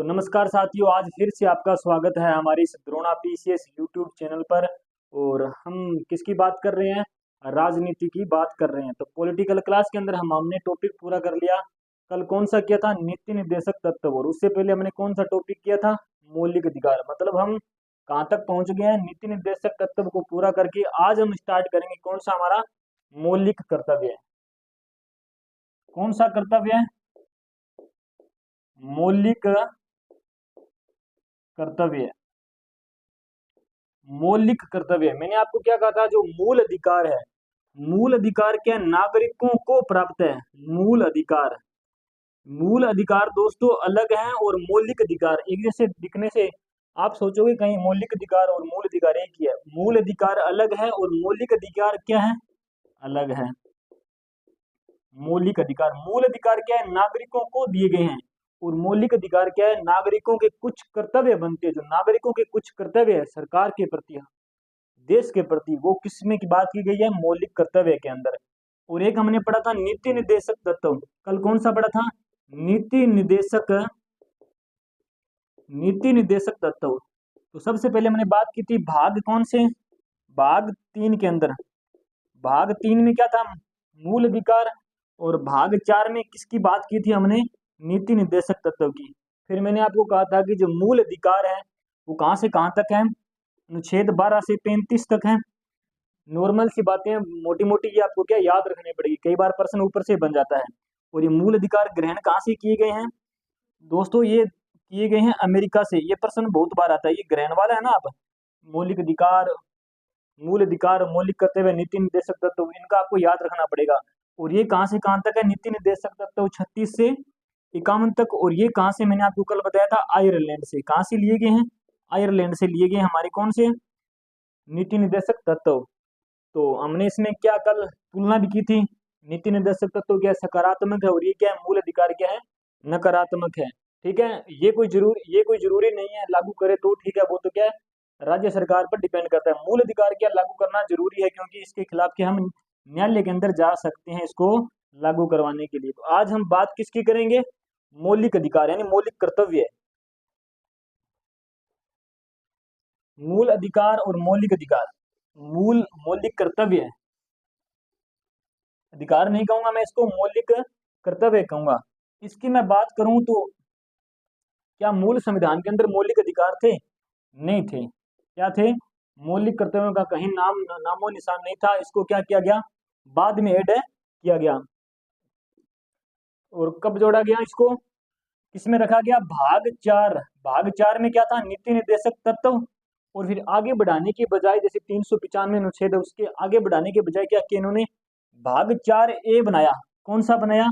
तो नमस्कार साथियों, आज फिर से आपका स्वागत है हमारे इस द्रोणा पीसीएस यूट्यूब चैनल पर। और हम किसकी बात कर रहे हैं? राजनीति की बात कर रहे हैं। तो पॉलिटिकल क्लास के अंदर हमने टॉपिक पूरा कर लिया। कल कौन सा किया था? नीति निर्देशक तत्व। और उससे पहले हमने कौन सा टॉपिक किया था? मौलिक अधिकार। मतलब हम कहाँ तक पहुंच गए हैं? नीति निर्देशक तत्व को पूरा करके आज हम स्टार्ट करेंगे कौन सा हमारा मौलिक कर्तव्य है। कौन सा कर्तव्य है? मौलिक कर्तव्य। मौलिक कर्तव्य। मैंने आपको क्या कहा था? जो मूल अधिकार है, मूल अधिकार क्या नागरिकों को प्राप्त है? मूल अधिकार। मूल अधिकार दोस्तों अलग है और मौलिक अधिकार एक जैसे दिखने से आप सोचोगे कहीं मौलिक अधिकार और मूल अधिकार एक ही है। मूल अधिकार अलग है और मौलिक अधिकार क्या है? अलग है। मौलिक अधिकार, मूल अधिकार क्या है? नागरिकों को दिए गए हैं। और मौलिक अधिकार क्या है? नागरिकों के कुछ कर्तव्य बनते हैं। जो नागरिकों के कुछ कर्तव्य है सरकार के प्रति, देश के प्रति, वो किसमें की बात की गई है? मौलिक कर्तव्य के अंदर। और एक हमने पढ़ा था नीति निर्देशक तत्व। कल कौन सा पढ़ा था? नीति निर्देशक तत्व। तो सबसे पहले हमने बात की थी भाग कौन से? भाग 3 के अंदर। भाग 3 में क्या था? मूल अधिकार। और भाग 4 में किसकी बात की थी हमने? नीति निर्देशक तत्व की। फिर मैंने आपको कहा था कि जो मूल अधिकार है वो कहाँ से कहाँ तक है? अनुच्छेद 12 से 35 तक है। नॉर्मल सी बातें, मोटी मोटी ये आपको क्या याद रखनी पड़ेगी, कई बार प्रश्न ऊपर से बन जाता है। और ये मूल अधिकार ग्रहण कहाँ से किए गए हैं दोस्तों? ये किए गए हैं अमेरिका से। ये प्रश्न बहुत बार आता है, ये ग्रहण वाला है ना। आप मौलिक अधिकार, मूल अधिकार, मौलिक कर्तव्य, नीति निर्देशक तत्व, इनका आपको याद रखना पड़ेगा। और ये कहाँ से कहाँ तक है? नीति निर्देशक तत्व 36 से 51 तक। और ये कहाँ से? मैंने आपको कल बताया था आयरलैंड से। कहाँ से लिए गए हैं? आयरलैंड से लिए गए हमारे कौन से नीति निर्देशक तत्व। तो हमने इसमें क्या कल तुलना भी की थी? नीति निर्देशक तत्व क्या सकारात्मक है और ये क्या है? मूल अधिकार क्या है? नकारात्मक है। ठीक है, ये कोई जरूरी नहीं है लागू करे तो ठीक है, वो तो क्या है राज्य सरकार पर डिपेंड करता है। मूल अधिकार क्या लागू करना जरूरी है, क्योंकि इसके खिलाफ के हम न्यायालय के अंदर जा सकते हैं इसको लागू करवाने के लिए। तो आज हम बात किसकी करेंगे? मौलिक अधिकार यानी मौलिक कर्तव्य। मूल अधिकार और मौलिक अधिकार, मौलिक कर्तव्य। अधिकार नहीं कहूंगा मैं इसको, मौलिक कर्तव्य कहूंगा। इसकी मैं बात करूं तो क्या मूल संविधान के अंदर मौलिक अधिकार थे? नहीं थे। क्या थे? मौलिक कर्तव्यों का कहीं नामो निशान नहीं था। इसको क्या किया गया? बाद में ऐड किया गया। और कब जोड़ा गया इसको? किसमें रखा गया? भाग 4। भाग 4 में क्या था? नीति निर्देशक तत्व। और फिर आगे बढ़ाने के बजाय, जैसे 395 अनुच्छेद है, उसके आगे बढ़ाने के बजाय क्या किया इन्होंने? भाग 4A बनाया। कौन सा बनाया?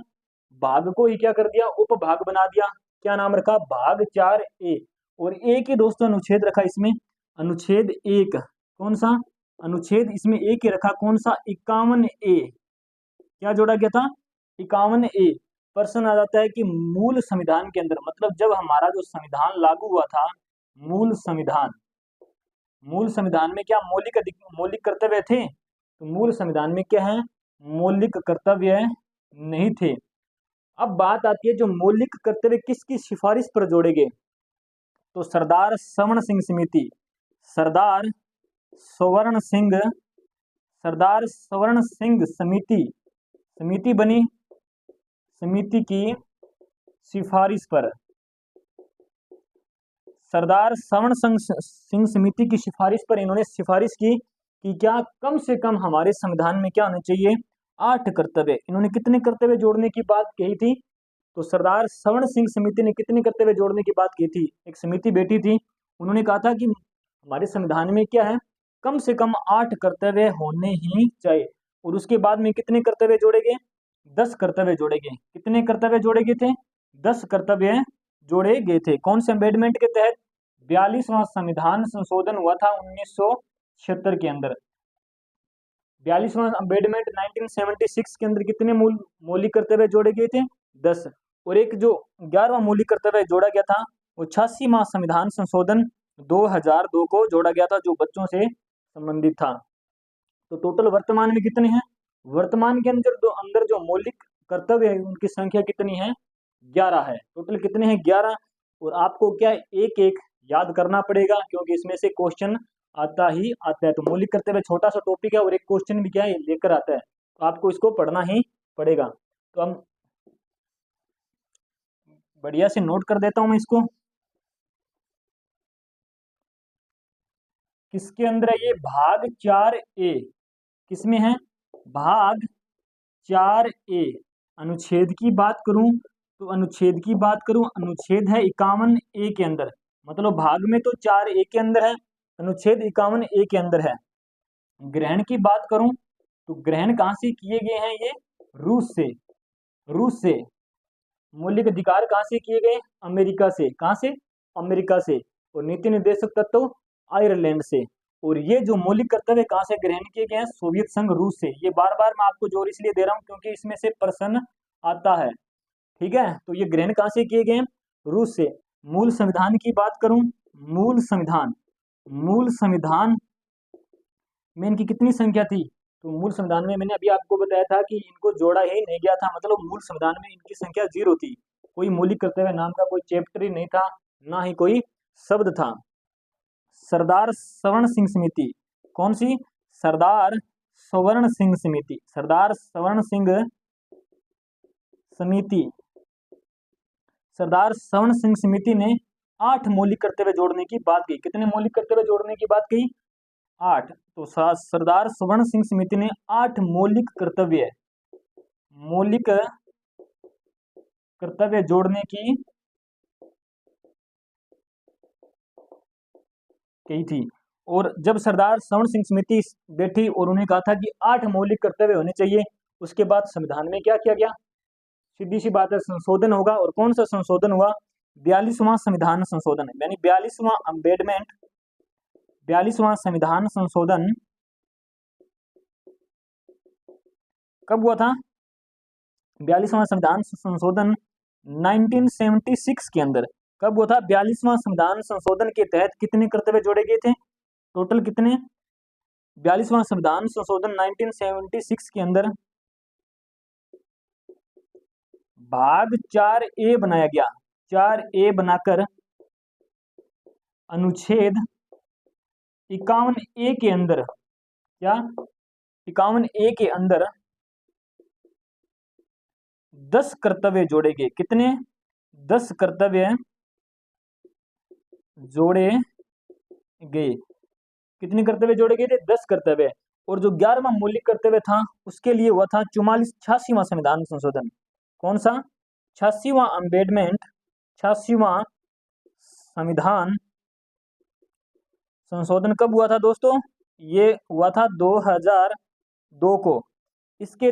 भाग को ही क्या कर दिया? उपभाग बना दिया। क्या नाम रखा? भाग 4A। और एक ही दोस्तों अनुच्छेद रखा इसमें, अनुच्छेद 1। कौन सा अनुच्छेद? इसमें एक ही रखा। कौन सा? 51A। क्या जोड़ा गया था? 51A। प्रश्न आ जाता है कि मूल संविधान के अंदर, मतलब जब हमारा जो संविधान लागू हुआ था, मूल संविधान में क्या मौलिक कर्तव्य थे? तो मूल संविधान में क्या है? मौलिक कर्तव्य नहीं थे। अब बात आती है जो मौलिक कर्तव्य किसकी सिफारिश पर जोड़े गए? तो सरदार स्वर्ण सिंह समिति, सरदार स्वर्ण सिंह समिति बनी। समिति की सिफारिश पर, सरदार स्वर्ण सिंह समिति की सिफारिश पर इन्होंने सिफारिश की कि क्या कम से कम हमारे संविधान में क्या होने चाहिए? 8 कर्तव्य। इन्होंने कितने कर्तव्य जोड़ने की बात कही थी? तो सरदार स्वर्ण सिंह समिति ने कितने कर्तव्य जोड़ने की बात की थी? एक समिति बैठी थी, उन्होंने कहा था कि हमारे संविधान में क्या है? कम से कम 8 कर्तव्य होने ही चाहिए। और उसके बाद में कितने कर्तव्य जोड़े गए? 10 कर्तव्य जोड़े गए। कितने कर्तव्य जोड़े गए थे? 10 कर्तव्य जोड़े गए थे। कौन से अमेंडमेंट के तहत? 42वां संविधान संशोधन हुआ था 1976 के अंदर। 42वां अमेंडमेंट 1976 के अंदर कितने मौलिक कर्तव्य जोड़े गए थे? 10। और एक जो 11वां मौलिक कर्तव्य जोड़ा गया था वो 86वां संविधान संशोधन 2002 को जोड़ा गया था, जो बच्चों से संबंधित था। तो टोटल वर्तमान में कितने हैं? वर्तमान के अंदर जो मौलिक कर्तव्य है उनकी संख्या कितनी है? 11 है। टोटल कितने हैं? 11। और आपको क्या एक एक याद करना पड़ेगा, क्योंकि इसमें से क्वेश्चन आता ही आता है। तो मौलिक कर्तव्य छोटा सा टॉपिक है और एक क्वेश्चन भी क्या है लेकर आता है, तो आपको इसको पढ़ना ही पड़ेगा। तो हम बढ़िया से नोट कर देता हूं मैं इसको। किसके अंदर है ये? भाग 4A किसमें है? भाग 4A। अनुच्छेद की बात करूं तो अनुच्छेद की बात करूं, अनुच्छेद है 51A के अंदर। मतलब भाग में तो 4A के अंदर है, अनुच्छेद 51A के अंदर है। ग्रहण की बात करूं तो ग्रहण कहां से किए गए हैं? ये रूस से। रूस से। मौलिक अधिकार कहां से किए गए? अमेरिका से। कहां से? अमेरिका से। और नीति निर्देशक तत्व आयरलैंड से। और ये जो मौलिक कर्तव्य कहां से ग्रहण किए गए हैं? सोवियत संघ रूस से। ये बार बार मैं आपको जोर इसलिए दे रहा हूं क्योंकि इसमें से प्रश्न आता है। ठीक है, तो ये ग्रहण कहां से किए गए हैं? रूस से। मूल संविधान की बात करूं, मूल संविधान, मूल संविधान में इनकी कितनी संख्या थी? तो मूल संविधान में मैंने अभी आपको बताया था कि इनको जोड़ा ही नहीं गया था, मतलब मूल संविधान में इनकी संख्या 0 थी। कोई मौलिक कर्तव्य नाम का कोई चैप्टर ही नहीं था, ना ही कोई शब्द था। सरदार स्वर्ण सिंह समिति, कौन सी? सरदार स्वर्ण सिंह समिति। सरदार स्वर्ण सिंह समिति, सरदार स्वर्ण सिंह समिति ने 8 मौलिक कर्तव्य जोड़ने की बात की। कितने मौलिक कर्तव्य जोड़ने की बात की? 8। तो सरदार स्वर्ण सिंह समिति ने 8 मौलिक कर्तव्य जोड़ने की कही थी। और जब सरदार स्वर्ण सिंह समिति बैठी और उन्हें कहा था कि 8 मौलिक कर्तव्य होने चाहिए, उसके बाद संविधान में क्या किया गया? सीधी सी बात है, संशोधन होगा। और कौन सा संशोधन हुआ? 42वां संविधान संशोधन, यानी 42वां अमेंडमेंट, 42वां संविधान संशोधन कब हुआ था? 42वां संविधान संशोधन 1976 के अंदर। कब हुआ था? 42वां संविधान संशोधन के तहत कितने कर्तव्य जोड़े गए थे? टोटल कितने? 42वां संविधान संशोधन 1976 के अंदर भाग 4A बनाया गया। 4A बनाकर अनुच्छेद 51A के अंदर, क्या 51A के अंदर 10 कर्तव्य जोड़े गए। कितने? 10 कर्तव्य जोड़े गए। कितने कर्तव्य जोड़े गए थे? 10 कर्तव्य। और जो 11वां मौलिक कर्तव्य था उसके लिए हुआ था 86वां संविधान संशोधन। कौन सा? 86वां अमेंडमेंट, 86वां संविधान संशोधन कब हुआ था दोस्तों? ये हुआ था 2002 को। इसके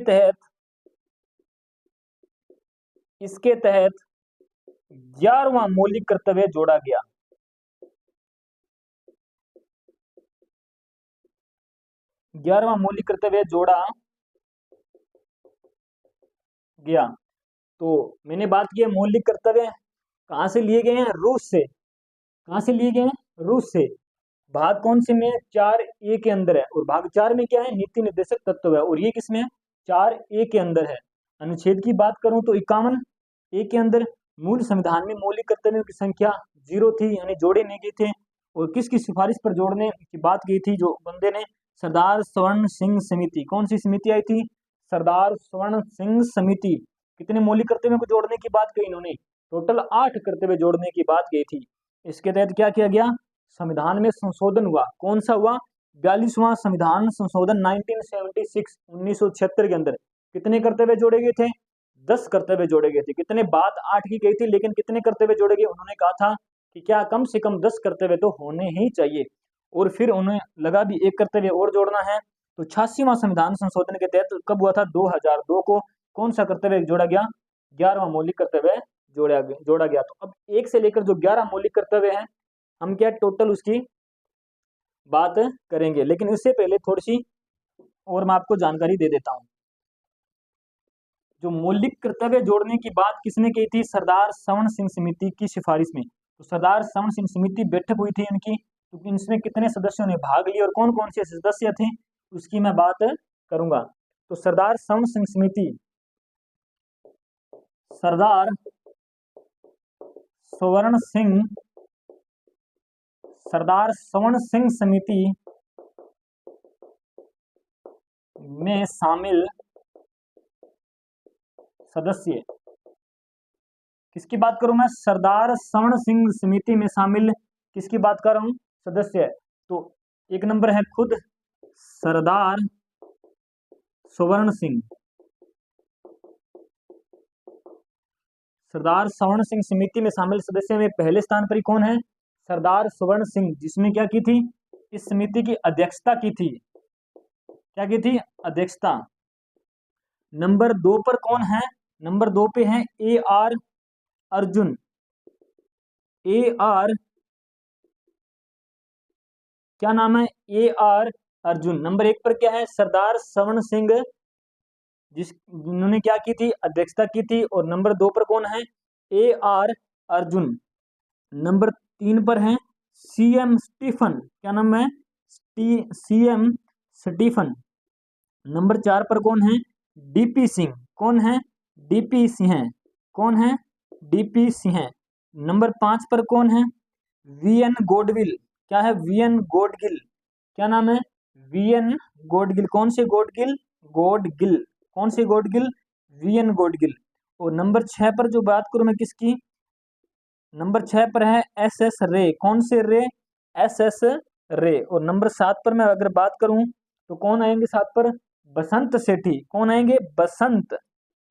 तहत 11वां मौलिक कर्तव्य जोड़ा गया। 11वां मौलिक कर्तव्य जोड़ा गया। तो मैंने बात की है मौलिक कर्तव्य कहां से लिए गए हैं? रूस से। कहां से लिए गए हैं? रूस से। भाग कौन से में? 4A के अंदर है। और भाग 4 में क्या है? नीति निर्देशक तत्व है। और ये किसमें है? 4A के अंदर है। अनुच्छेद की बात करूं तो 51A के अंदर। मूल संविधान में मौलिक कर्तव्यों की संख्या 0 थी, यानी जोड़े नहीं गए थे। और किसकी सिफारिश पर जोड़ने की बात की थी जो बंदे ने? सरदार स्वर्ण सिंह समिति। कौन सी समिति आई थी? सरदार स्वर्ण सिंह समिति। कितने मौलिक कर्तव्यों को जोड़ने की बात कही इन्होंने? टोटल 8 कर्तव्य जोड़ने की बात कही थी। इसके तहत क्या किया गया? संविधान में संशोधन हुआ। कौन सा हुआ? 42वां संविधान संशोधन 1976, 1976 के अंदर। कितने कर्तव्य जोड़े गए थे? 10 कर्तव्य जोड़े गए थे। कितने? बात 8 की गई थी, लेकिन कितने कर्तव्य जोड़े गए? उन्होंने कहा था कि क्या कम से कम 10 कर्तव्य तो होने ही चाहिए। और फिर उन्हें लगा भी एक कर्तव्य और जोड़ना है। तो 86वां संविधान संशोधन के तहत कब हुआ था? 2002 को। कौन सा कर्तव्य जोड़ा गया? 11वां मौलिक कर्तव्य जोड़ा गया। तो अब 1 से लेकर जो 11 मौलिक कर्तव्य हैं, हम क्या टोटल उसकी बात करेंगे। लेकिन इससे पहले थोड़ी सी और मैं आपको जानकारी दे देता हूं। जो मौलिक कर्तव्य जोड़ने की बात किसने की थी? सरदार स्वर्ण सिंह समिति की सिफारिश में। तो सरदार स्वर्ण सिंह समिति बैठक हुई थी इनकी, तो इसमें कितने सदस्यों ने भाग लिया और कौन कौन से सदस्य थे उसकी मैं बात करूंगा। तो सरदार स्वर्ण सिंह समिति, सरदार स्वर्ण सिंह समिति में शामिल सदस्य। किसकी बात करूं मैं? सरदार स्वर्ण सिंह समिति में शामिल किसकी बात कर रहा हूं? सदस्य। तो एक नंबर है खुद सरदार स्वर्ण सिंह। सरदार स्वर्ण सिंह समिति में शामिल सदस्य में पहले स्थान पर ही कौन है? सरदार स्वर्ण सिंह, जिसमें क्या की थी? इस समिति की अध्यक्षता की थी। क्या की थी? अध्यक्षता। नंबर 2 पर कौन है? नंबर 2 पे है ए आर अर्जुन। ए आर, क्या नाम है? ए आर अर्जुन। नंबर 1 पर क्या है? सरदार स्वर्ण सिंह, जिन्होंने क्या की थी? अध्यक्षता की थी। और नंबर 2 पर कौन है? ए आर अर्जुन। नंबर 3 पर है सीएम स्टीफन। क्या नाम है? CM Stephen. नंबर 4 पर कौन है? डीपी सिंह। कौन है? डीपी सिंह। कौन है? डीपी सिंह। नंबर 5 पर कौन है? वीएन गोडगिल। क्या है? वीएन गोडगिल। क्या नाम है? वीएन गोडगिल। कौन से गोडगिल? गोडगिल। कौन से गोडगिल? वीएन गोडगिल। और नंबर 6 पर जो बात करूं मैं किसकी? नंबर 6 पर है एस एस रे। कौन से रे? एस एस रे। और नंबर 7 पर मैं अगर बात करूं तो कौन आएंगे 7 पर? बसंत सेठी। कौन आएंगे? बसंत।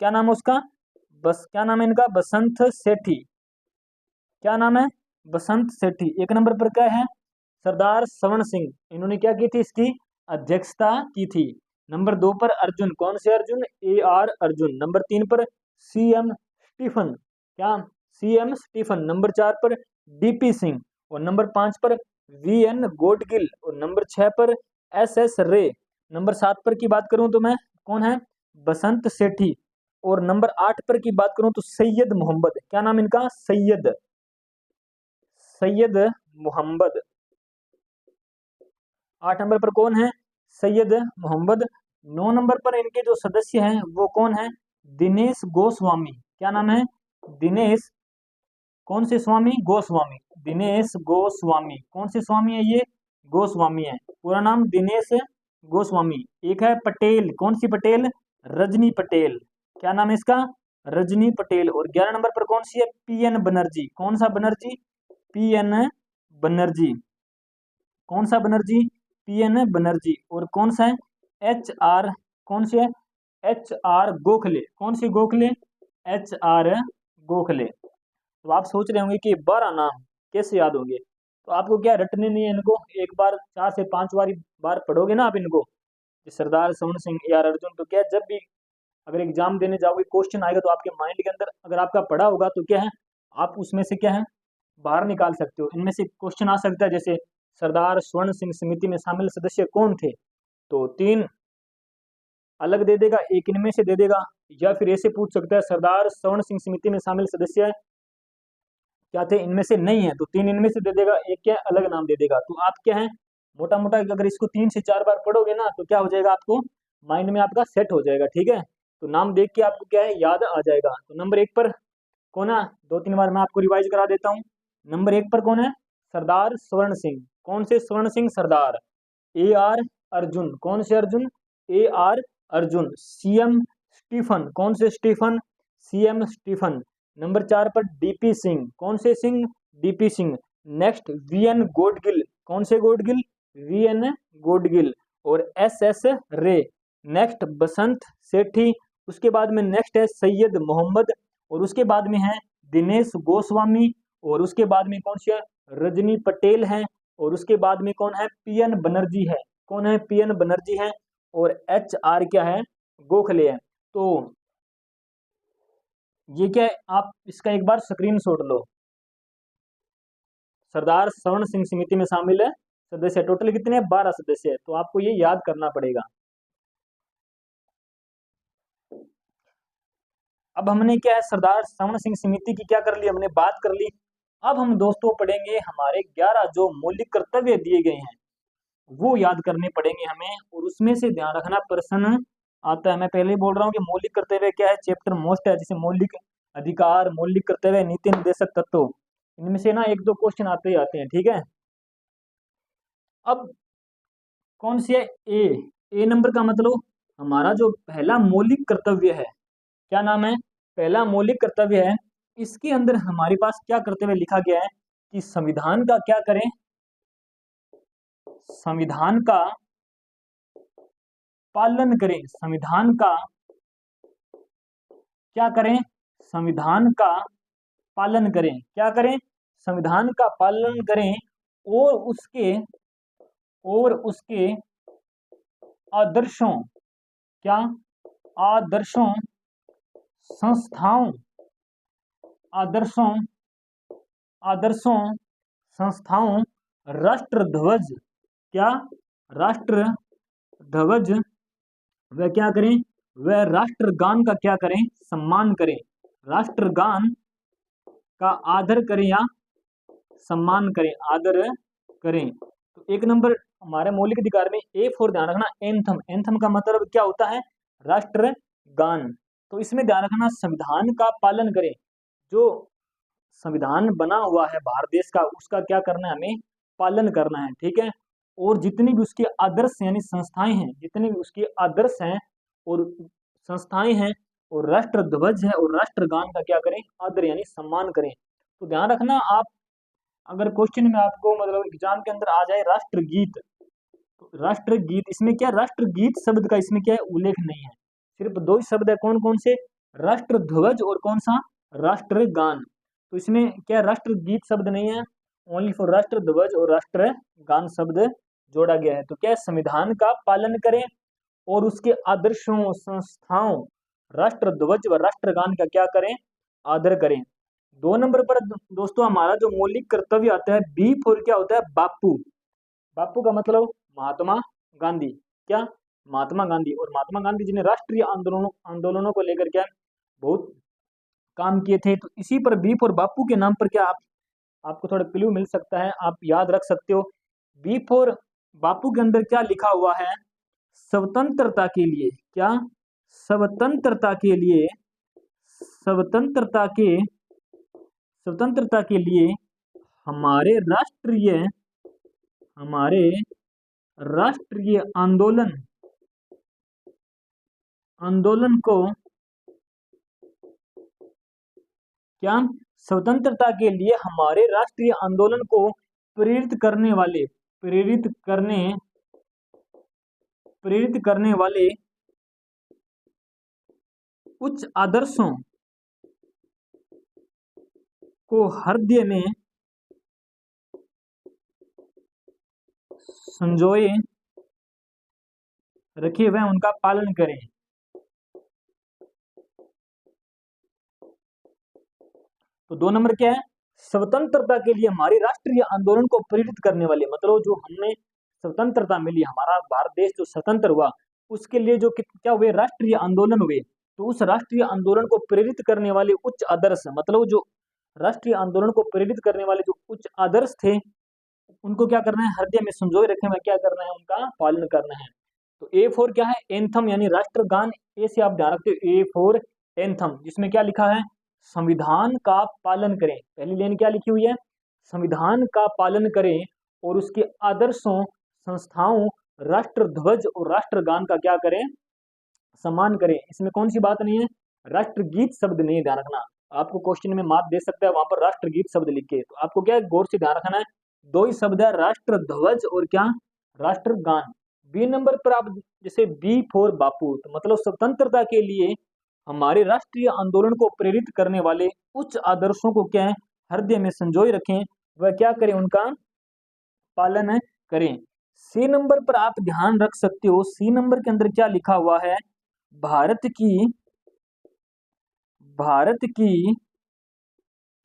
क्या नाम है उसका? क्या नाम है इनका? बसंत सेठी। क्या नाम है? बसंत सेठी। एक नंबर पर क्या है? सरदार स्वर्ण सिंह। इन्होंने क्या की थी? इसकी अध्यक्षता की थी। नंबर 2 पर अर्जुन। कौन से Arjun? A R Arjun. Number 3 पर सीएम स्टीफन। क्या? C M Stephen. नंबर 4 पर डीपी सिंह। और नंबर 5 पर वीएन गोडगिल। और नंबर 6 पर एस एस रे। नंबर 7 पर की बात करूं तो मैं, कौन है? बसंत सेठी। और नंबर 8 पर की बात करूं तो सैयद मोहम्मद। क्या नाम इनका? सैयद मोहम्मद। 8 नंबर पर कौन है? सैयद मोहम्मद। 9 नंबर पर इनके जो सदस्य हैं वो कौन है? दिनेश गोस्वामी। क्या नाम है? दिनेश, कौन से स्वामी? गोस्वामी। दिनेश गोस्वामी। कौन से स्वामी है ये? गोस्वामी है। पूरा नाम दिनेश गोस्वामी। एक है पटेल। कौन सी पटेल? रजनी पटेल। क्या नाम है इसका? रजनी पटेल। और 11 नंबर पर कौन सी है? पीएन बनर्जी। कौन सा बनर्जी? पीएन बनर्जी। कौन सा बनर्जी? पीएन बनर्जी। और कौन सा है? एच आर, कौन से है? H R Gokhale. कौन सी गोखले? H R Gokhale. तो आप सोच रहे होंगे कि 12 नाम कैसे याद होंगे? तो आपको क्या रटने नहीं है इनको, एक बार 4 से 5 बार पढ़ोगे ना आप इनको, सरदार स्वर्ण सिंह, ए आर अर्जुन, तो क्या जब भी अगर एग्जाम देने जाओगे क्वेश्चन आएगा तो आपके माइंड के अंदर अगर आपका पढ़ा होगा तो क्या है, आप उसमें से क्या है बाहर निकाल सकते हो। इनमें से क्वेश्चन आ सकता है जैसे सरदार स्वर्ण सिंह समिति में शामिल सदस्य कौन थे, तो 3 अलग दे देगा, एक इनमें से दे देगा। या फिर ऐसे पूछ सकता है सरदार स्वर्ण सिंह समिति में शामिल सदस्य क्या थे, इनमें से नहीं है, तो 3 इनमें से दे देगा, एक क्या अलग नाम दे देगा। तो आप क्या है मोटा मोटा अगर इसको 3 से 4 बार पढ़ोगे ना तो क्या हो जाएगा, आपको माइंड में आपका सेट हो जाएगा। ठीक है, तो नाम देख के आपको क्या है याद आ जाएगा। तो नंबर 1 पर कौन है, 2-3 बार मैं आपको रिवाइज करा देता हूँ। नंबर 1 पर कौन है? सरदार स्वर्ण सिंह। कौन से स्वर्ण सिंह? सरदार। A R Arjun. कौन से Arjun? A R Arjun. CM Stephen. कौन से स्टीफन? CM Stephen. नंबर 4 पर डीपी सिंह। कौन से Singh? D P Singh. Next V N Gadgil. कौन से गोडगिल? वीएन गोडगिल। और S S Ray. Next Basant Sethi. उसके बाद में नेक्स्ट है सैयद मोहम्मद। और उसके बाद में है दिनेश गोस्वामी। और उसके बाद में कौन सी है? रजनी पटेल है। और उसके बाद में कौन है? पीएन बनर्जी है। कौन है? पीएन बनर्जी है। और एच आर क्या है? गोखले है। तो ये क्या है, आप इसका एक बार स्क्रीनशॉट लो। सरदार स्वर्ण सिंह समिति में शामिल है सदस्य टोटल कितने? 12 सदस्य है। तो आपको ये याद करना पड़ेगा। अब हमने क्या है सरदार स्वर्ण सिंह समिति की क्या कर ली, हमने बात कर ली। अब हम दोस्तों पढ़ेंगे हमारे 11 जो मौलिक कर्तव्य दिए गए हैं वो याद करने पड़ेंगे हमें। और उसमें से ध्यान रखना प्रश्न आता है। मैं पहले ही बोल रहा हूँ कि मौलिक कर्तव्य क्या है, चैप्टर मोस्ट है, जैसे मौलिक अधिकार, मौलिक कर्तव्य, नीति निर्देशक तत्व। इनमें से ना एक दो क्वेश्चन आते ही आते हैं, ठीक है। अब कौन सी है? ए नंबर का मतलब हमारा जो पहला मौलिक कर्तव्य है, क्या नाम है? पहला मौलिक कर्तव्य है। इसके अंदर हमारे पास क्या कर्तव्य लिखा गया है कि संविधान का क्या करें? संविधान का पालन करें। संविधान का क्या करें? संविधान का पालन करें। क्या करें? संविधान का पालन करें और उसके आदर्शों, क्या? आदर्शों, संस्थाओं, आदर्शों, आदर्शों, संस्थाओं, राष्ट्र ध्वज, क्या? राष्ट्र ध्वज, वह क्या करें? वह राष्ट्रगान का क्या करें? सम्मान करें। राष्ट्रगान का आदर करें या सम्मान करें, आदर करें। तो एक नंबर हमारे मौलिक अधिकार में ए फॉर ध्यान रखना एंथम। एंथम का मतलब क्या होता है? राष्ट्रगान। तो इसमें ध्यान रखना संविधान का पालन करें। जो संविधान बना हुआ है भारत देश का, उसका क्या करना है? हमें पालन करना है, ठीक है। और जितनी भी उसके आदर्श यानी संस्थाएं हैं, जितने भी उसके आदर्श हैं और संस्थाएं हैं और राष्ट्र ध्वज है और राष्ट्रगान का क्या करें? आदर यानी सम्मान करें। तो ध्यान रखना, आप अगर क्वेश्चन में आपको मतलब एग्जाम के अंदर आ जाए राष्ट्रगीत, तो राष्ट्रगीत इसमें क्या? राष्ट्रगीत शब्द का इसमें क्या है? उल्लेख नहीं है। सिर्फ दो ही शब्द है, कौन कौन से? राष्ट्र ध्वज और कौन सा? राष्ट्रगान। तो इसमें क्या? राष्ट्रगीत शब्द नहीं है, ओनली फॉर राष्ट्र ध्वज और राष्ट्रगान शब्द जोड़ा गया है। तो क्या? संविधान का पालन करें और उसके आदर्शों, संस्थाओं, राष्ट्र ध्वज व राष्ट्रगान का क्या करें? आदर करें। दो नंबर पर दोस्तों हमारा जो मौलिक कर्तव्य आता है बी फॉर क्या होता है? बापू। बापू का मतलब महात्मा गांधी। क्या? महात्मा गांधी। और महात्मा गांधी जी ने राष्ट्रीय आंदोलनों को लेकर क्या बहुत काम किए थे। तो इसी पर बी फॉर बापू के नाम पर क्या आपको थोड़ा क्लू मिल सकता है, आप याद रख सकते हो। बी फॉर बापू के अंदर क्या लिखा हुआ है? स्वतंत्रता के लिए, क्या? स्वतंत्रता के लिए, स्वतंत्रता के लिए हमारे राष्ट्रीय आंदोलन को क्या? स्वतंत्रता के लिए हमारे राष्ट्रीय आंदोलन को प्रेरित करने वाले उच्च आदर्शों को हृदय में संजोए रखे वह उनका पालन करें। तो दो नंबर क्या है? स्वतंत्रता के लिए हमारे राष्ट्रीय आंदोलन को प्रेरित करने वाले, मतलब जो हमने स्वतंत्रता मिली, हमारा भारत देश जो स्वतंत्र हुआ, उसके लिए जो क्या हुए? राष्ट्रीय आंदोलन हुए। तो उस राष्ट्रीय आंदोलन को प्रेरित करने वाले उच्च आदर्श, मतलब जो राष्ट्रीय आंदोलन को प्रेरित करने वाले जो उच्च आदर्श थे, उनको क्या करना है? हृदय में संजोए रखे में क्या करना है? उनका पालन करना है। तो ए फोर क्या है? एंथम यानी राष्ट्रगान। ए से आप ध्यान रखते हो, ए फोर एंथम, जिसमें क्या लिखा है? संविधान का पालन करें। पहली लाइन क्या लिखी हुई है? संविधान का पालन करें और उसके आदर्शों, संस्थाओं, राष्ट्र ध्वज और राष्ट्रगान का क्या करें? सम्मान करें। इसमें कौन सी बात नहीं है? राष्ट्रगीत शब्द नहीं, ध्यान रखना। आपको क्वेश्चन में मार्क दे सकता है वहां पर राष्ट्रगीत शब्द लिख के। तो आपको क्या गौर से ध्यान रखना है, दो ही शब्द है, राष्ट्र ध्वज और क्या? राष्ट्रगान। बी नंबर पर आप जैसे बी फॉर बापू, तो मतलब स्वतंत्रता के लिए हमारे राष्ट्रीय आंदोलन को प्रेरित करने वाले उच्च आदर्शों को क्या है? हृदय में संजोए रखें, वह क्या करें? उनका पालन करें। सी नंबर पर आप ध्यान रख सकते हो, सी नंबर के अंदर क्या लिखा हुआ है? भारत की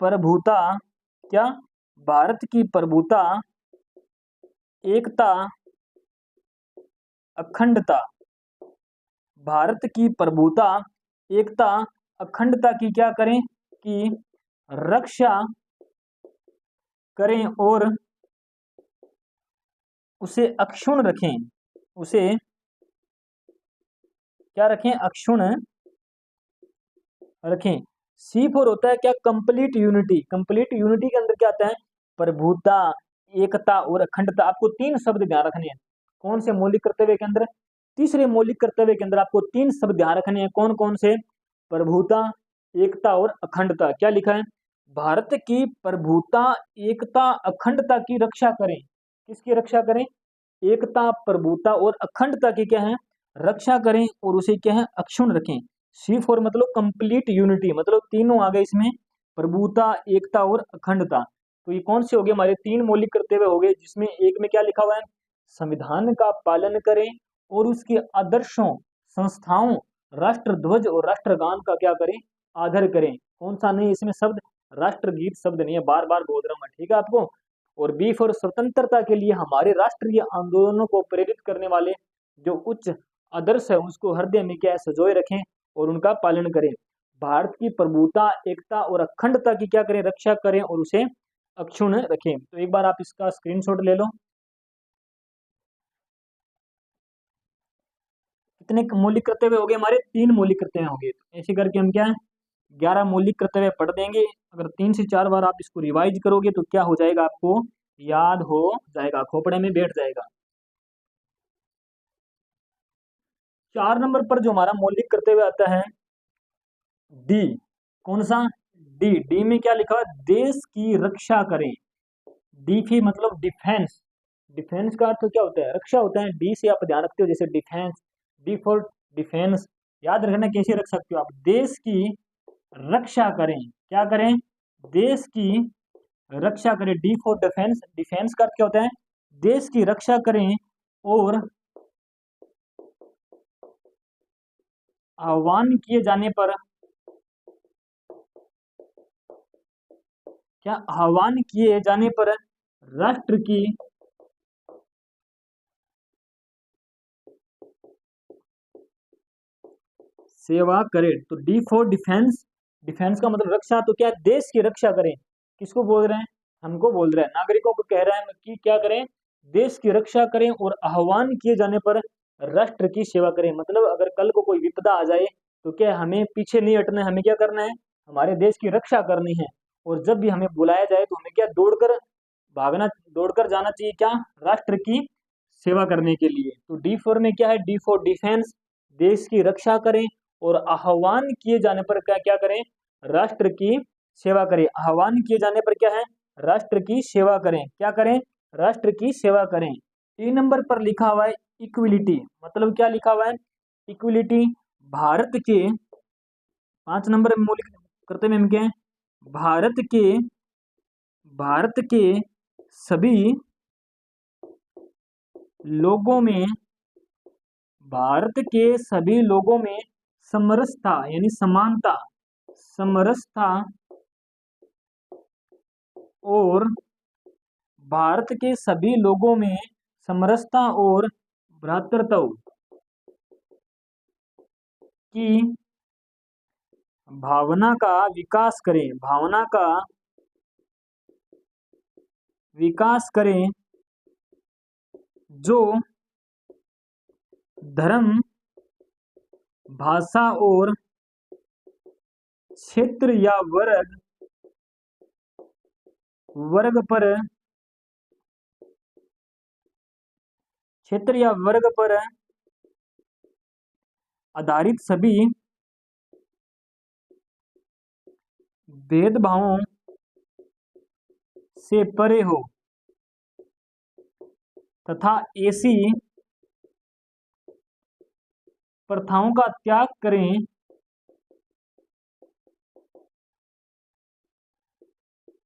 प्रभुता, क्या? भारत की प्रभुता, एकता, अखंडता। भारत की प्रभुता, एकता, अखंडता की क्या करें? कि रक्षा करें और उसे अक्षुण्ण रखें। उसे क्या रखें? अक्षुण्ण रखें। C4 होता है क्या, कंप्लीट यूनिटी। कंप्लीट यूनिटी के अंदर क्या आता है, प्रभुता, एकता और अखंडता। आपको तीन शब्द ध्यान रखने हैं। कौन से मौलिक कर्तव्य के अंदर, तीसरे मौलिक कर्तव्य के अंदर आपको तीन शब्द ध्यान रखने हैं। कौन कौन से, प्रभुता, एकता और अखंडता। क्या लिखा है, भारत की प्रभुता, एकता, अखंडता की रक्षा करें। किसकी रक्षा करें, एकता, प्रभुता और अखंडता की क्या है, रक्षा करें और उसे क्या है, अक्षुण्ण रखें। C4 मतलब कंप्लीट यूनिटी, मतलब तीनों आ गए इसमें, प्रभुता, एकता और अखंडता। तो ये कौन से हो गए, हमारे तीन मौलिक कर्तव्य हो गए, जिसमें एक में क्या लिखा हुआ है, संविधान का पालन करें और उसके आदर्शों, संस्थाओं, राष्ट्रध्वज और राष्ट्रगान का क्या करें, आदर करें। कौन सा नहीं इसमें शब्द, राष्ट्रगीत शब्द नहीं है, बार बार बोल रहा हूँ मैं, ठीक है आपको। और बी फॉर स्वतंत्रता के लिए हमारे राष्ट्रीय आंदोलनों को प्रेरित करने वाले जो उच्च आदर्श है उसको हृदय में क्या है, संजोए रखें और उनका पालन करें। भारत की प्रभुता, एकता और अखंडता की क्या करें, रक्षा करें और उसे अक्षुण्ण रखें। तो एक बार आप इसका स्क्रीनशॉट ले लो। कितने मौलिक कर्तव्य हो गए हमारे, तीन मौलिक कर्तव्य हो गए। तो ऐसे करके हम क्या है, 11 मौलिक कर्तव्य पढ़ देंगे। अगर 3 से 4 बार आप इसको रिवाइज करोगे तो क्या हो जाएगा, आपको याद हो जाएगा, खोपड़े में बैठ जाएगा। 4 नंबर पर जो हमारा मौलिक कर्तव्य आता है डी, कौन सा, डी। डी में क्या लिखा है, देश की रक्षा करें। डी की मतलब डिफेंस। डिफेंस का अर्थ क्या होता है, रक्षा होता है। डी से आप ध्यान रखते हो, जैसे डिफेंस, डी फॉर डिफेंस, याद रखना कैसे रख सकते हो आप, देश की रक्षा करें। क्या करें, देश की रक्षा करें। डी फॉर डिफेंस, डिफेंस का अर्थ क्या होता है, देश की रक्षा करें और आह्वान किए जाने पर, क्या आह्वान किए जाने पर राष्ट्र की सेवा करें। तो डी फॉर डिफेंस, डिफेंस का मतलब रक्षा, तो क्या देश की रक्षा करें। किसको बोल रहे हैं, हमको बोल रहे हैं, नागरिकों को कह रहे हैं कि क्या करें, देश की रक्षा करें और आह्वान किए जाने पर राष्ट्र की सेवा करें। मतलब अगर कल को कोई विपदा आ जाए तो क्या हमें पीछे नहीं हटना है, हमें क्या करना है, हमारे देश की रक्षा करनी है। और जब भी हमें बुलाया जाए तो हमें क्या, दौड़कर भागना, दौड़कर जाना चाहिए, क्या, राष्ट्र की सेवा करने के लिए। तो डी फोर में क्या है, डी फॉर डिफेंस, देश की रक्षा करें और आह्वान किए जाने पर क्या क्या करें, राष्ट्र की सेवा करें। आह्वान किए जाने पर क्या है, राष्ट्र की सेवा करें। क्या करें, राष्ट्र की सेवा करें। 3 नंबर पर लिखा हुआ है इक्विलिटी, मतलब क्या लिखा हुआ है, इक्विलिटी। भारत के 5 नंबर में मौलिक कर्तव्य में क्या है, भारत के सभी लोगों में, भारत के सभी लोगों में समरसता यानी समानता, समरसता और भारत के सभी लोगों में समरसता और भ्रातृत्व की भावना का विकास करें, भावना का विकास करें, जो धर्म, भाषा और क्षेत्र या वर्ग पर, क्षेत्र या वर्ग पर आधारित सभी भेदभावों से परे हो तथा ऐसी प्रथाओं का त्याग करें,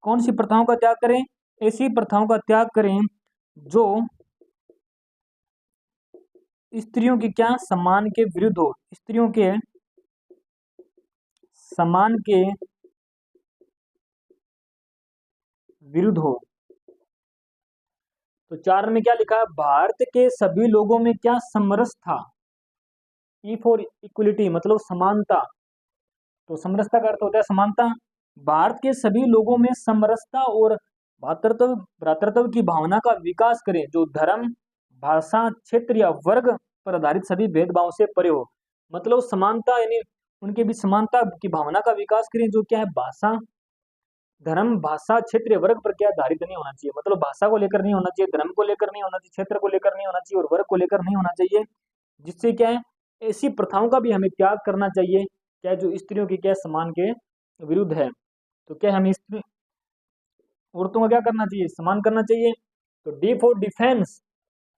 कौन सी प्रथाओं का त्याग करें, ऐसी प्रथाओं का त्याग करें जो स्त्रियों की क्या, सम्मान के विरुद्ध हो, स्त्रियों के सम्मान के विरुद्ध हो। तो 4 में क्या लिखा है, भारत के सभी लोगों में क्या समरसता, ई फॉर इक्वलिटी मतलब समानता। तो समरसता का अर्थ होता है समानता। भारत के सभी लोगों में समरसता और भ्रातृत्व, भ्रातृत्व की भावना का विकास करें, जो धर्म, भाषा, क्षेत्र या वर्ग पर आधारित सभी भेदभाव से परे हो। मतलब समानता यानी उनके बीच समानता की भावना का विकास करें, जो क्या है भाषा, धर्म, भाषा, क्षेत्र, वर्ग पर क्या आधारित नहीं होना चाहिए, मतलब भाषा को लेकर नहीं होना चाहिए, धर्म को लेकर नहीं होना चाहिए, क्षेत्र को लेकर नहीं होना चाहिए और वर्ग को लेकर नहीं होना चाहिए। जिससे क्या है ऐसी प्रथाओं का भी हमें त्याग करना चाहिए, क्या जो स्त्रियों की क्या सम्मान के विरुद्ध है। तो क्या हमें स्त्री औरतों का क्या करना चाहिए, सम्मान करना चाहिए। तो डी फॉर डिफेंस,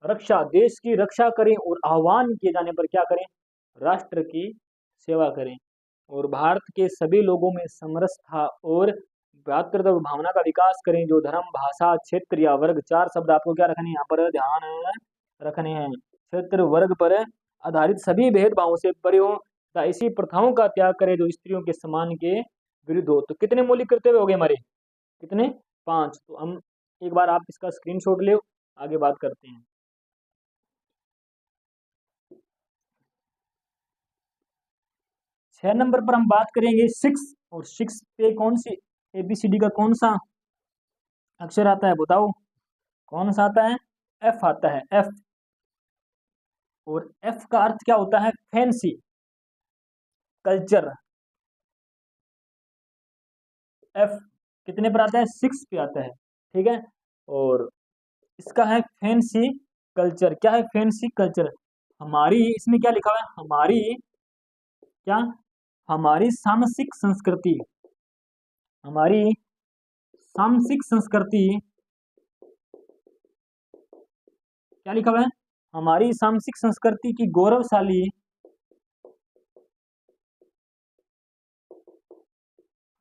रक्षा, देश की रक्षा करें और आह्वान किए जाने पर क्या करें, राष्ट्र की सेवा करें। और भारत के सभी लोगों में समरसता और भ्रातृत्व भावना का विकास करें, जो धर्म, भाषा, क्षेत्र या वर्ग, चार शब्द आपको क्या रखने हैं यहाँ पर ध्यान रखने हैं, क्षेत्र वर्ग पर आधारित सभी भेदभावों से परे हो तथा ऐसी प्रथाओं का त्याग करें जो स्त्रियों के सम्मान के विरुद्ध हो। तो कितने मौलिक कर्तव्य हो गए हमारे, कितने, 5। तो हम एक बार आप इसका स्क्रीनशॉट ले, आगे बात करते हैं। 6 नंबर पर हम बात करेंगे 6, और 6 पे कौन सी ABCD का कौन सा अक्षर आता है बताओ, कौन सा आता है, F आता है, F। और F का अर्थ क्या होता है, फैंसी, कल्चर। F कितने पर आता है, 6 पे आता है, ठीक है। और इसका है फैंसी कल्चर, क्या है फैंसी कल्चर, हमारी, इसमें क्या लिखा हुआ है, हमारी क्या, हमारी सामसिक संस्कृति, हमारी सामसिक संस्कृति, क्या लिखा हुआ है, हमारी सामसिक संस्कृति की गौरवशाली,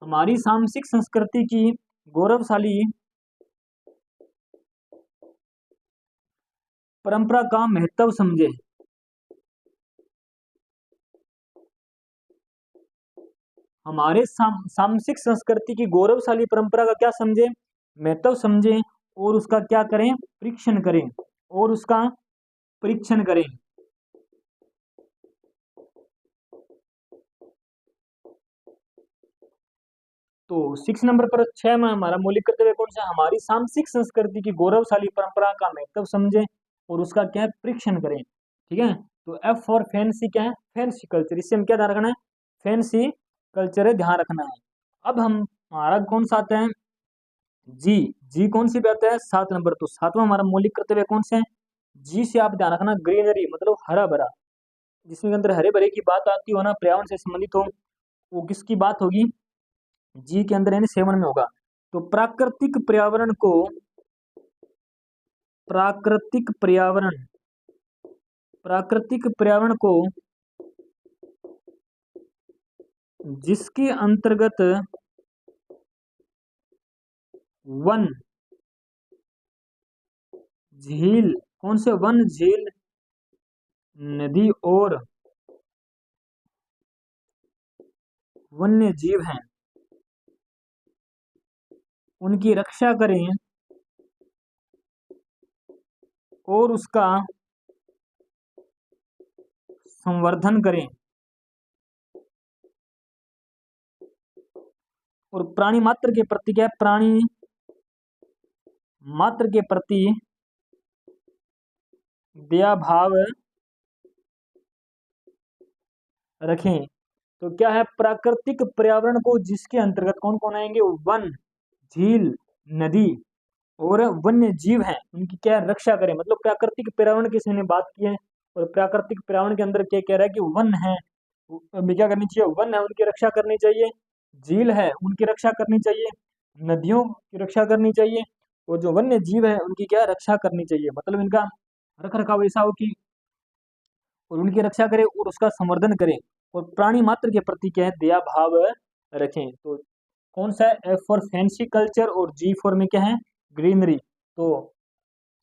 हमारी सामसिक संस्कृति की गौरवशाली परंपरा का महत्व समझे, हमारे सामसिक संस्कृति की गौरवशाली परंपरा का क्या समझे, महत्व समझे, और उसका क्या करें, परीक्षण करें, और उसका परीक्षण करें। तो 6 नंबर पर 6 में हमारा मौलिक कर्तव्य कौन सा, हमारी सामसिक संस्कृति की गौरवशाली परंपरा का महत्व समझे और उसका क्या है, परीक्षण करें, ठीक है। तो F फॉर फैंसी क्या है, फैंसी कल्चर, इससे हम क्या ध्यान रखना है, फैंसी कल्चर है, ध्यान रखना है। अब हम, हमारा कौन सा आता है, जी, जी कौन सी पे आता है, 7 नंबर। तो 7वां हमारा मौलिक कर्तव्य कौन सा है, जी से आप ध्यान रखना, ग्रीनरी मतलब हरा भरा, जिसमें अंदर हरे भरे की बात आती हो ना, पर्यावरण से संबंधित हो, वो किसकी बात होगी, जी के अंदर यानी 7 में होगा। तो प्राकृतिक पर्यावरण को, प्राकृतिक पर्यावरण, प्राकृतिक पर्यावरण को जिसके अंतर्गत वन, झील, कौन से वन, झील, नदी और वन्य जीव हैं, उनकी रक्षा करें और उसका संवर्धन करें। और प्राणी मात्र के प्रति क्या है, प्राणी मात्र के प्रति दया भाव रखें। तो क्या है, प्राकृतिक पर्यावरण को जिसके अंतर्गत कौन कौन आएंगे, वन, झील, नदी और वन्य जीव हैं, उनकी क्या है, रक्षा करें। मतलब प्राकृतिक पर्यावरण की हमने बात की है, और प्राकृतिक पर्यावरण के अंदर क्या कह रहा है कि वन है, हमें क्या करनी चाहिए, वन है उनकी रक्षा करनी चाहिए, झील है उनकी रक्षा करनी चाहिए, नदियों की रक्षा करनी चाहिए, और जो वन्य जीव है उनकी क्या रक्षा करनी चाहिए, मतलब इनका रख रखाव ऐसा हो कि, और उनकी रक्षा करें और उसका संवर्धन करें, और प्राणी मात्र के प्रति क्या है, दया भाव रखें। तो कौन सा है, F फॉर फैंसी कल्चर और G फॉर में क्या है, ग्रीनरी। तो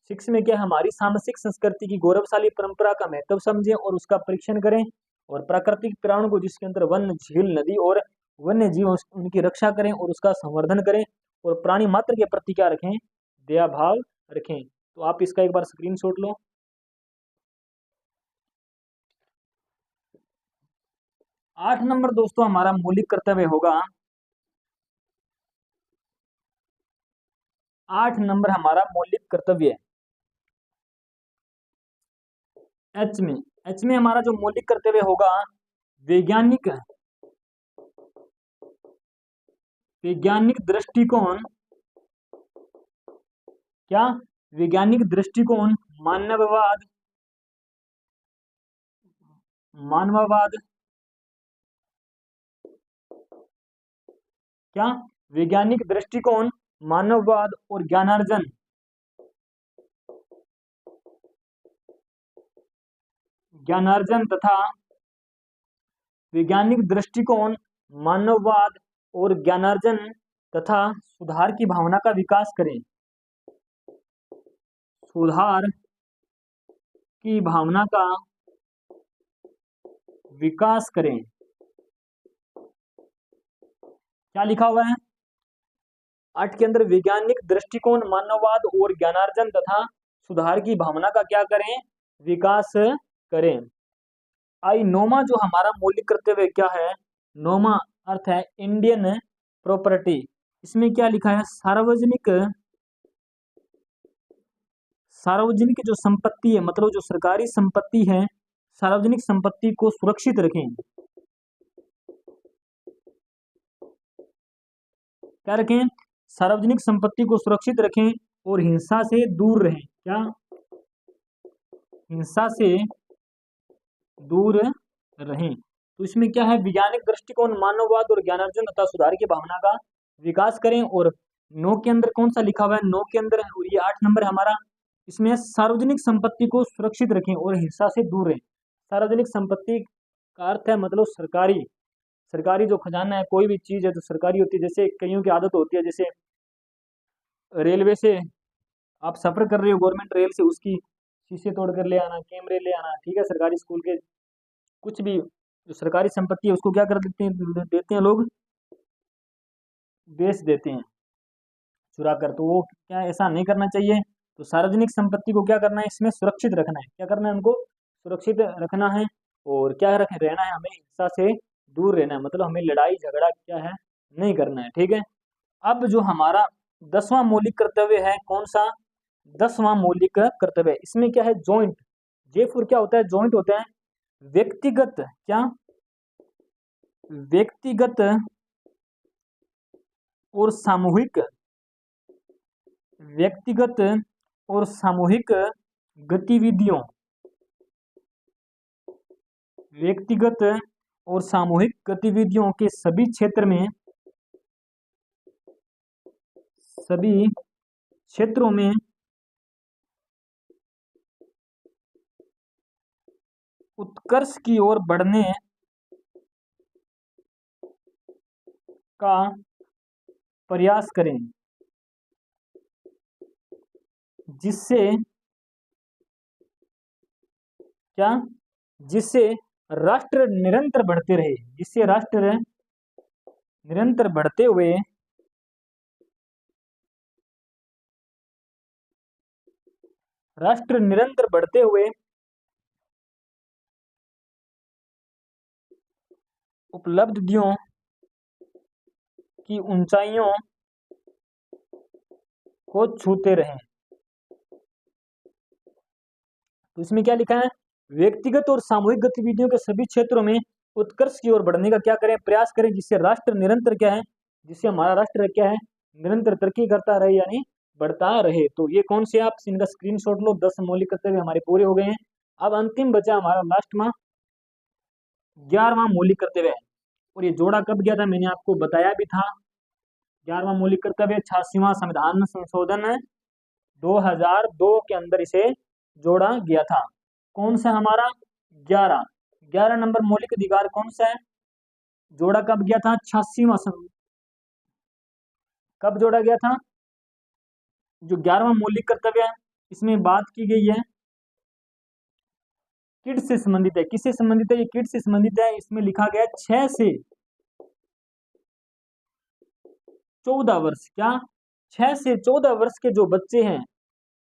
6 में क्या है, हमारी सामाजिक संस्कृति की गौरवशाली परंपरा का महत्व समझें और उसका परीक्षण करें, और प्राकृतिक पर्यावरण को जिसके अंदर वन, झील, नदी और वन्य जीव उनकी रक्षा करें और उसका संवर्धन करें, और प्राणी मात्र के प्रति क्या रखें, दया भाव रखें। तो आप इसका एक बार स्क्रीनशॉट लो। 8 नंबर दोस्तों हमारा मौलिक कर्तव्य होगा, 8 नंबर हमारा मौलिक कर्तव्य है एच में, एच में हमारा जो मौलिक कर्तव्य होगा, वैज्ञानिक वैज्ञानिक दृष्टिकोण, क्या वैज्ञानिक दृष्टिकोण मानववाद, मानववाद, क्या वैज्ञानिक दृष्टिकोण मानववाद और ज्ञानार्जन, ज्ञानार्जन तथा वैज्ञानिक दृष्टिकोण मानववाद और ज्ञानार्जन तथा सुधार की भावना का विकास करें, सुधार की भावना का विकास करें। क्या लिखा हुआ है 8 के अंदर? वैज्ञानिक दृष्टिकोण मानववाद और ज्ञानार्जन तथा सुधार की भावना का क्या करें? विकास करें। आई नोमा जो हमारा मौलिक कर्तव्य क्या है? नोमा अर्थ है इंडियन प्रॉपर्टी। इसमें क्या लिखा है? सार्वजनिक, सार्वजनिक जो संपत्ति है, मतलब जो सरकारी संपत्ति है, सार्वजनिक संपत्ति को सुरक्षित रखें। क्या रखें? सार्वजनिक संपत्ति को सुरक्षित रखें और हिंसा से दूर रहें। क्या? हिंसा से दूर रहें। तो इसमें क्या है? वैज्ञानिक दृष्टिकोण मानववाद और ज्ञानार्जन तथा सुधार की भावना का विकास करें। और 9 के अंदर कौन सा लिखा हुआ है? 9 के अंदर, और ये 8 नंबर हमारा, इसमें सार्वजनिक संपत्ति को सुरक्षित रखें और हिंसा से दूर रहें। सार्वजनिक संपत्ति का अर्थ है मतलब सरकारी, सरकारी जो खजाना है, कोई भी चीज है जो सरकारी होती है। जैसे कईयों की आदत होती है, जैसे रेलवे से आप सफर कर रहे हो, गवर्नमेंट रेल से, उसकी शीशे तोड़ कर ले आना, कैमरे ले आना, ठीक है। सरकारी स्कूल के कुछ भी जो सरकारी संपत्ति है उसको क्या कर देते हैं लोग, बेच देते हैं चुरा कर। तो वो क्या, ऐसा नहीं करना चाहिए। तो सार्वजनिक संपत्ति को क्या करना है? इसमें सुरक्षित रखना है। क्या करना है? उनको सुरक्षित रखना है। और क्या रहना है? हमें हिंसा से दूर रहना है, मतलब हमें लड़ाई झगड़ा क्या है नहीं करना है, ठीक है। अब जो हमारा 10वां मौलिक कर्तव्य है, कौन सा? 10वां मौलिक कर्तव्य, इसमें क्या है? जॉइंट। जे4 क्या होता है? जॉइंट होता है। व्यक्तिगत, क्या? व्यक्तिगत और सामूहिक, व्यक्तिगत और सामूहिक गतिविधियों, व्यक्तिगत और सामूहिक गतिविधियों के सभी क्षेत्र में, सभी क्षेत्रों में उत्कर्ष की ओर बढ़ने का प्रयास करें, जिससे क्या? जिससे राष्ट्र निरंतर बढ़ते रहे, जिससे राष्ट्र निरंतर बढ़ते हुए राष्ट्र निरंतर बढ़ते हुए उपलब्धियों की ऊंचाइयों को छूते रहें। तो इसमें क्या लिखा है? व्यक्तिगत और सामूहिक गतिविधियों के सभी क्षेत्रों में उत्कर्ष की ओर बढ़ने का क्या करें? प्रयास करें, जिससे राष्ट्र निरंतर क्या है? जिससे हमारा राष्ट्र क्या है? निरंतर तरक्की करता रहे, यानी बढ़ता रहे। तो ये कौन से, आप इनका स्क्रीनशॉट लो। 10 मौलिक कर्तव्य हमारे पूरे हो गए हैं। अब अंतिम बचा हमारा लास्ट में 11वां मौलिक कर्तव्य है। और ये जोड़ा कब गया था? मैंने आपको बताया भी था। 11वां मौलिक कर्तव्य 86वां संविधान संशोधन 2002 के अंदर इसे जोड़ा गया था। कौन सा हमारा? 11 नंबर मौलिक अधिकार कौन सा है? जोड़ा कब गया था? 86वां कब जोड़ा गया था? जो 11वां मौलिक कर्तव्य है, इसमें बात की गई है किड्स से संबंधित है। किससे संबंधित है? ये किड्स से संबंधित है। इसमें लिखा गया 6 से 14 वर्ष, क्या? 6 से 14 वर्ष के जो बच्चे हैं,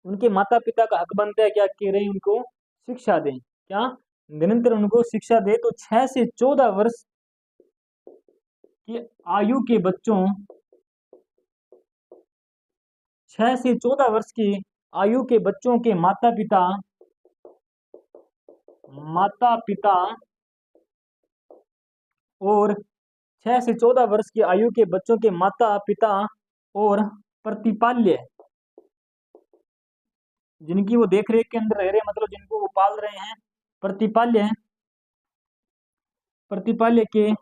उनके माता पिता का हक बनता है क्या कह रहे हैं? उनको शिक्षा दें, क्या? निरंतर उनको शिक्षा दे। तो 6 से 14 वर्ष की आयु के बच्चों, 6 से 14 वर्ष की आयु के बच्चों के माता पिता, माता पिता और 6 से 14 वर्ष की आयु के बच्चों के माता पिता और प्रतिपाल्य, जिनकी वो देख रेख के अंदर रह रहे हैं, मतलब जिनको वो पाल रहे हैं, प्रतिपाल्य, प्रतिपाल्य के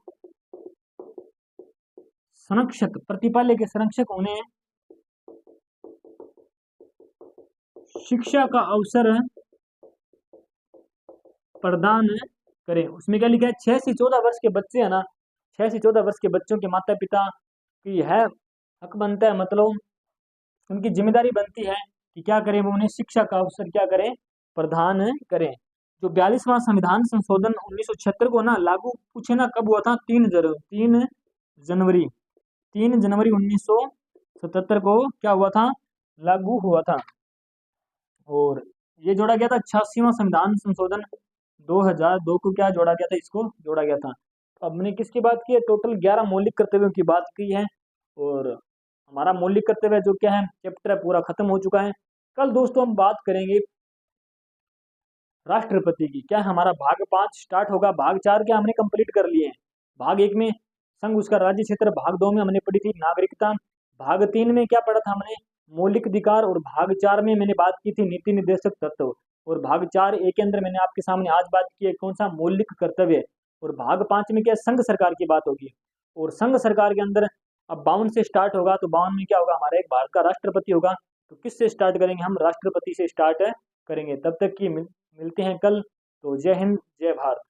संरक्षक, प्रतिपाल्य के संरक्षक उन्हें शिक्षा का अवसर प्रदान करें। उसमें क्या लिखा है, 6 से 14 वर्ष के बच्चे है ना, 6 से 14 वर्ष के बच्चों के माता पिता की है हक बनता है, मतलब उनकी जिम्मेदारी बनती है कि क्या करें, वो उन्हें शिक्षा का अवसर क्या करें, प्रदान करें। जो 42वां संविधान संशोधन 1976 को ना लागू पूछे ना कब हुआ था, 3 जनवरी 1977 को क्या हुआ था, लागू हुआ था। और ये जोड़ा गया था 86वां संविधान संशोधन 2002 को क्या जोड़ा गया था, इसको जोड़ा गया था। अब मैंने किसकी बात की है, टोटल 11 मौलिक कर्तव्यों की बात की है, और हमारा मौलिक कर्तव्य जो क्या है चैप्टर पूरा खत्म हो चुका है। कल दोस्तों हम बात करेंगे राष्ट्रपति की। क्या हमारा भाग 5 स्टार्ट होगा, भाग 4 क्या हमने कंप्लीट कर लिए हैं। भाग 1 में संघ उसका राज्य क्षेत्र, भाग 2 में हमने पढ़ी थी नागरिकता, भाग 3 में क्या पढ़ा था हमने, मौलिक अधिकार, और भाग 4 में मैंने बात की थी नीति निर्देशक तत्व, और भाग 4A के अंदर मैंने आपके सामने आज बात की है कौन सा, मौलिक कर्तव्य। और भाग 5 में क्या संघ सरकार की बात होगी, और संघ सरकार के अंदर अब 52 से स्टार्ट होगा, तो 52 में क्या होगा, हमारा एक भारत का राष्ट्रपति होगा। तो किससे स्टार्ट करेंगे, हम राष्ट्रपति से स्टार्ट करेंगे। तब तक की मिलते हैं कल। तो जय हिंद जय भारत।